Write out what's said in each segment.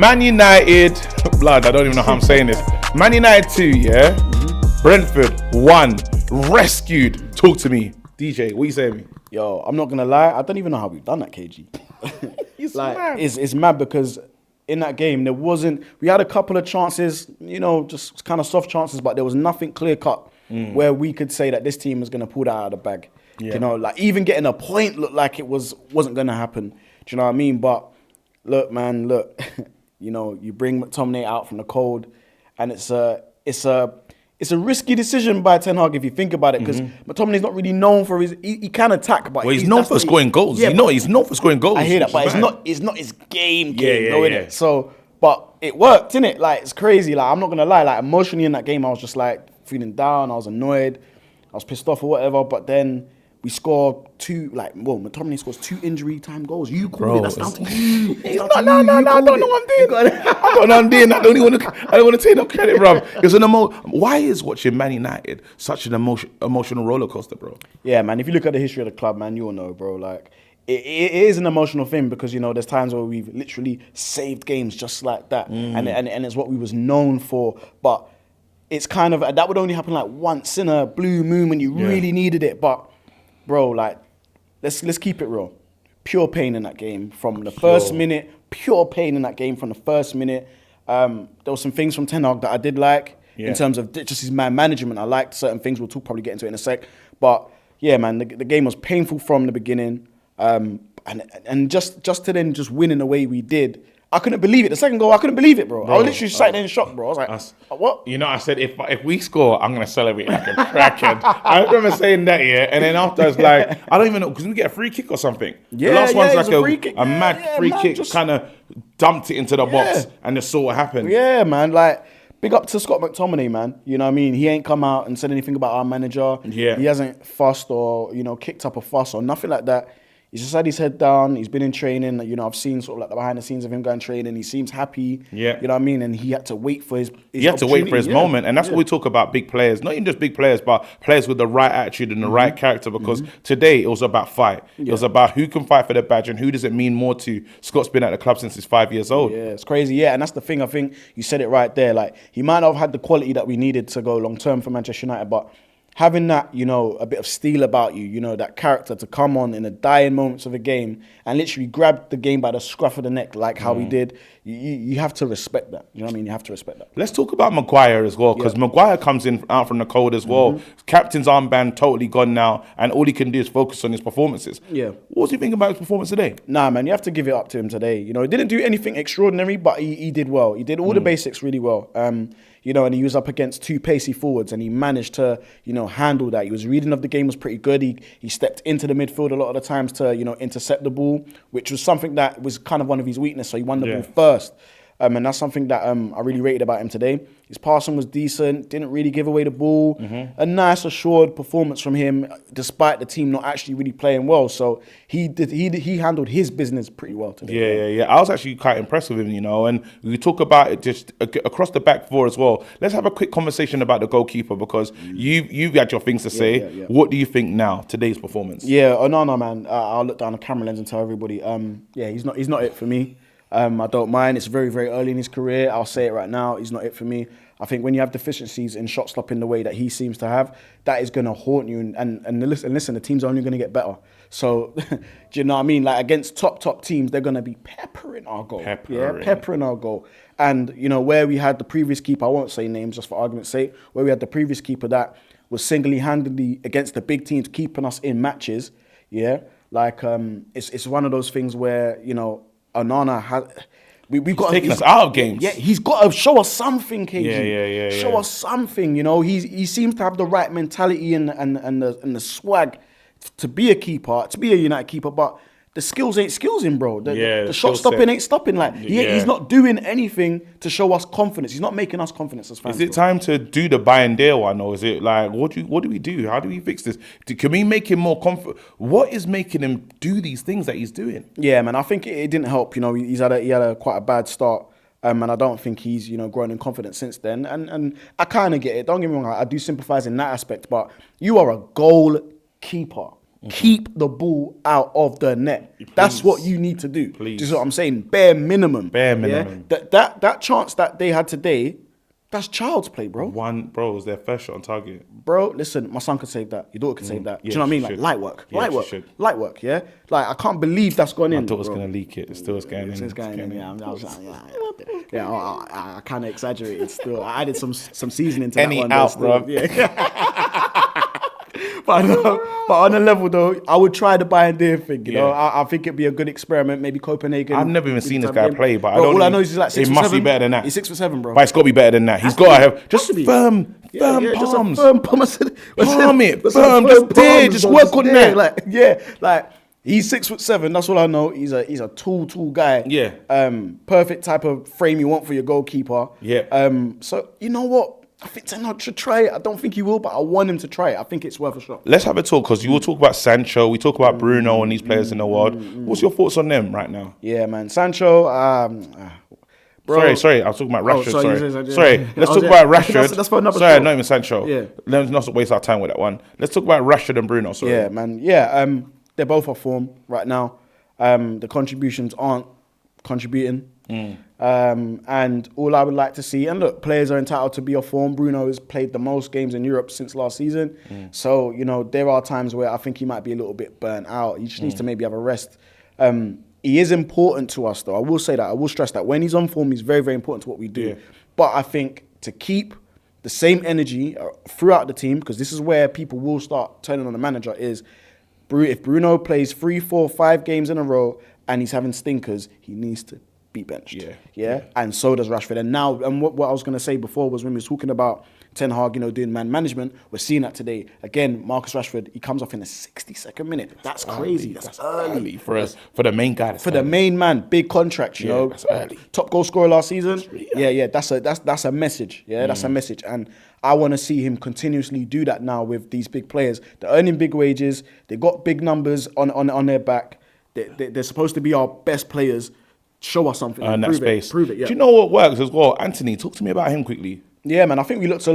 Man United, blood, I don't even know how I'm saying this. Man United 2, yeah? Brentford 1, rescued. Talk to me. DJ, what you saying to me? Yo, I'm not going to lie. I don't even know how we've done that, KG. It's like, mad. It's mad because in that game, we had a couple of chances, just kind of soft chances, but there was nothing clear cut where we could say that this team was going to pull that out of the bag. Yeah. Like even getting a point looked like it wasn't going to happen. Do you know what I mean? But look, man, you bring McTominay out from the cold, and it's a risky decision by Ten Hag if you think about it, because McTominay's not really known for he can attack, but he's known for scoring goals. Yeah, he's known for scoring goals. I hear that, but it's not his game, innit? So, but it worked, innit? Like, it's crazy. Like, I'm not gonna lie. Like, emotionally in that game, I was just like feeling down. I was annoyed. I was pissed off or whatever. But then we scored McTominay scores 2 injury time goals. You called it. That's down to you. No, I don't know what I'm doing. I don't know what I'm doing. I don't want to take no credit, bro. Why is watching Man United such an emotional roller coaster, bro? Yeah, man. If you look at the history of the club, man, you'll know, bro. Like, it is an emotional thing because, there's times where we've literally saved games just like that. And it's what we was known for. But it's kind of, that would only happen like once in a blue moon when you really needed it. But, bro, like, let's keep it real. Pure pain in that game from the first minute. Pure pain in that game from the first minute. There were some things from Ten Hag that I did like in terms of just his man management. I liked certain things. We'll probably get into it in a sec. But, yeah, man, the game was painful from the beginning. And just to then just win in the way we did, I couldn't believe it. The second goal, I couldn't believe it, bro. I was literally sat there in shock, bro. I was like, what? I said, if we score, I'm going to celebrate like a crackhead. I remember saying that, and then after I was like, I don't even know, because we get a free kick or something. Yeah, the last one's like a free kick. A mad free kick, just kind of dumped it into the box, and just saw what happened. Yeah, man, like, big up to Scott McTominay, man. You know what I mean? He ain't come out and said anything about our manager. Yeah. He hasn't fussed or, kicked up a fuss or nothing like that. He's just had his head down. He's been in training. I've seen sort of like the behind the scenes of him going training. He seems happy. Yeah. You know what I mean? And he had to wait for his He had to wait for his moment. And that's what we talk about big players. Not even just big players, but players with the right attitude and the right character. Because today it was about fight. It was about who can fight for the badge and who does it mean more to. Scott's been at the club since he's 5 years old. Yeah, it's crazy. Yeah, and that's the thing. I think you said it right there. Like, he might not have had the quality that we needed to go long term for Manchester United, but having that, a bit of steel about you, that character to come on in the dying moments of a game and literally grab the game by the scruff of the neck like how he did, you have to respect that. You know what I mean? You have to respect that. Let's talk about Maguire as well, because Maguire comes in out from the cold as well. Captain's armband totally gone now, and all he can do is focus on his performances. Yeah. What do you think about his performance today? Nah, man, you have to give it up to him today. He didn't do anything extraordinary, but he did well. He did all the basics really well. And he was up against 2 pacey forwards, and he managed to, handle that. His reading of the game was pretty good. He stepped into the midfield a lot of the times to, intercept the ball, which was something that was kind of one of his weaknesses. So he won the ball first. And that's something that I really rated about him today. His passing was decent, didn't really give away the ball. A nice, assured performance from him, despite the team not actually really playing well. So he handled his business pretty well today. Yeah. I was actually quite impressed with him, and we talk about it just across the back four as well. Let's have a quick conversation about the goalkeeper, because you've had your things to say. Yeah. What do you think now, today's performance? Yeah, no, man. I'll look down the camera lens and tell everybody, he's not it for me. I don't mind. It's very, very early in his career. I'll say it right now. He's not it for me. I think when you have deficiencies in shot stopping the way that he seems to have, that is going to haunt you. And listen, the team's only going to get better. So, do you know what I mean? Like, against top teams, they're going to be peppering our goal. Peppering our goal. And, where we had the previous keeper, I won't say names just for argument's sake, where we had the previous keeper that was single-handedly against the big teams, keeping us in matches, it's one of those things where, Onana has. We've got taking us out of games. Yeah, he's got to show us something, KG. Yeah. Show us something. He seems to have the right mentality and the swag to be a keeper, to be a United keeper, but the skills ain't skillsing, bro. The shot stopping ain't stopping. Like, he's not doing anything to show us confidence. He's not making us confidence as fans. Is it time to do the buy and deal one, or is it like, what do we do? How do we fix this? Can we make him more confident? What is making him do these things that he's doing? Yeah, man, I think it didn't help. He had a quite a bad start. And I don't think he's, grown in confidence since then. And I kind of get it. Don't get me wrong, I do sympathise in that aspect. But you are a goalkeeper. Keep the ball out of the net. That's what you need to do. Please. Do you see what I'm saying? Bare minimum. Bare minimum. Yeah? That chance that they had today, that's child's play, bro. Bro, it was their first shot on target. Bro, listen, my son could save that. Your daughter could save that. Do Yeah, you know what I mean? she Like, should. light work. Yeah, Light she work. should. Light work, yeah? Like, I can't believe that's gone in. I thought it was bro. going to leak it. It's still going in. It's going in, yeah. I kind of exaggerated still. I added some seasoning to Any that one. out, still. bro. Yeah. But on a level though, I would try the Bayern thing. You know, I think it'd be a good experiment. Maybe Copenhagen. I've never even seen this guy play, but bro, I don't. All I know is he's like 6 It foot must 7. be better than that. He's 6'7", bro. But it's got to be better than that. He's got to have just firm Just a palms. firm palm. I said- Palm it, just firm, a just firm there, palm, just bro, work on there. that. Like he's 6'7". That's all I know. He's a tall guy. Yeah. Perfect type of frame you want for your goalkeeper. Yeah. So you know what? I think Ten Hag should try it. I don't think he will, but I want him to try it. I think it's worth a shot. Let's have a talk, because you will talk about Sancho, we talk about Bruno and these players in the world. What's your thoughts on them right now? Yeah, man. Sancho, bro. Sorry, I was talking about Rashford. sorry. Sorry, let's talk about Rashford. That's for another Sorry, show. not even Sancho. Yeah. Let's not waste our time with that one. Let's talk about Rashford and Bruno. Sorry. Yeah, man. Yeah, they're both off form right now. The contributions aren't contributing. And all I would like to see, and look, players are entitled to be off form. Bruno has played the most games in Europe since last season. So, you know, there are times where I think he might be a little bit burnt out. He just needs to maybe have a rest. He is important to us, though. I will say that. I will stress that. When he's on form, he's very, very important to what we do. Yeah. But I think to keep the same energy throughout the team, because this is where people will start turning on the manager, is if Bruno plays 3, 4, 5 games in a row and he's having stinkers, he needs to be benched. Yeah. And so does Rashford. And now, and what I was going to say before was when we was talking about Ten Hag, you know, doing man management, we're seeing that today. Again, Marcus Rashford, he comes off in the 62nd minute. That's crazy. That's early. For the main guy. For the main man, big contract, you know. That's early. Top goal scorer last season. Yeah. That's a message. Yeah, that's a message. And I want to see him continuously do that now with these big players. They're earning big wages. They got big numbers on their back. They're supposed to be our best players. Show us something. Prove it. Yeah. Do you know what works as well? Anthony, talk to me about him quickly. Yeah, man. I think we looked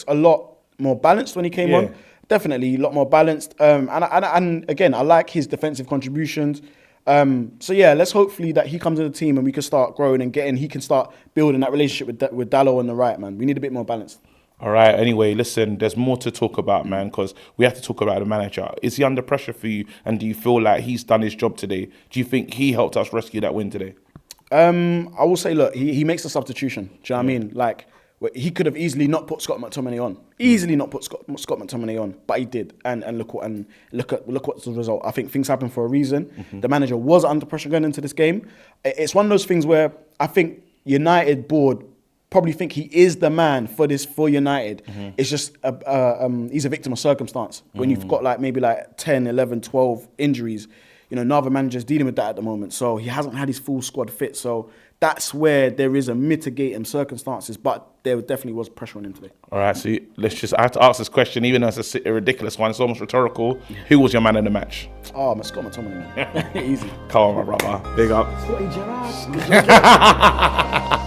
a lot more balanced when he came on. Definitely a lot more balanced. And again, I like his defensive contributions. So yeah, let's hopefully that he comes to the team and we can start growing and he can start building that relationship with Dalot on the right, man. We need a bit more balance. All right. Anyway, listen, there's more to talk about, man, because we have to talk about the manager. Is he under pressure for you? And do you feel like he's done his job today? Do you think he helped us rescue that win today? I will say, look, he makes a substitution. Do you know what I mean? Like, he could have easily not put Scott McTominay on. Scott McTominay on, but he did. And look what's the result. I think things happen for a reason. The manager was under pressure going into this game. It's one of those things where I think United board probably think he is the man for United. It's just he's a victim of circumstance. When you've got maybe 10, 11, 12 injuries, you know, neither manager's dealing with that at the moment. So he hasn't had his full squad fit. So that's where there is a mitigating circumstances, but there definitely was pressure on him today. All right, so I have to ask this question, even though it's a ridiculous one. It's almost rhetorical. Who was your man in the match? Oh, man, Scott McTominay, man. Easy. Come on, my brother. Big up. Scotty Gerrard.